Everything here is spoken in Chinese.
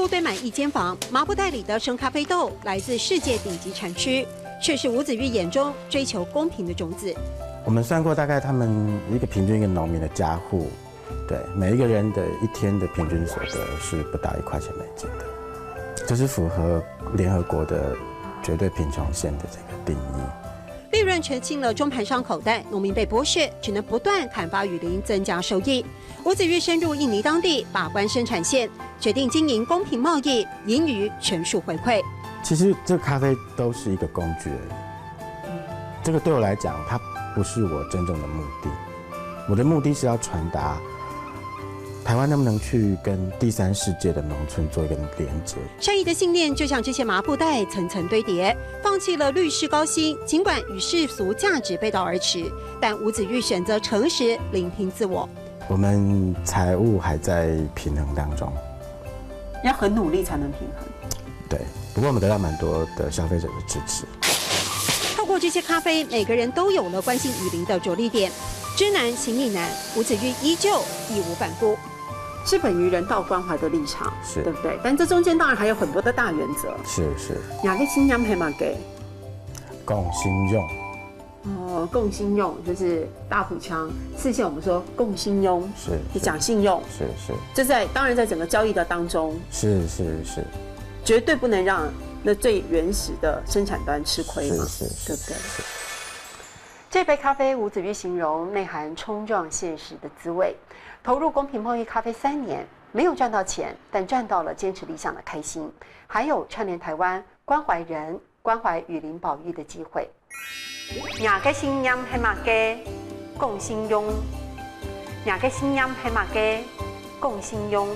乎堆满一间房，麻布袋里的生咖啡豆来自世界顶级产区，却是吴子玉眼中追求公平的种子。我们算过，大概他们平均一个农民的家户，对每一个人的一天的平均所得是不到1块钱美金的，这是符合联合国的绝对贫穷线的这个定义。利润全进了中盘商口袋，农民被剥削，只能不断砍伐雨林，增加收益。吴子玉深入印尼当地，把关生产线，决定经营公平贸易，盈余全数回馈。其实这咖啡都是一个工具而已，这个对我来讲，它不是我真正的目的。我的目的是要传达台湾能不能去跟第三世界的农村做一个连接。善意的信念就像这些麻布袋层层堆叠，放弃了滤式高薪，尽管与世俗价值背道而驰，但吴子玉选择诚实，聆听自我。我们财务还在平衡当中，要很努力才能平衡。对，不过我们得到蛮多的消费者的支持。透过这些咖啡，每个人都有了关心雨林的着力点。知难行亦难，吴子玉依旧义无反顾。是本于人道关怀的立场，是对不对？但这中间当然还有很多的大原则。是。哪个新疆黑马给？共兴用。共信用就是大埔腔，四线我们说共信用，是讲信用，是。这当然在整个交易的当中，是，绝对不能让那最原始的生产端吃亏嘛，对不对？这杯咖啡，吴子玉形容内含冲撞现实的滋味。投入公平贸易咖啡3年，没有赚到钱，但赚到了坚持理想的开心，还有串联台湾、关怀人、关怀雨林保育的机会。两个新疆黑马给共兴用，两个新疆黑马给共兴用。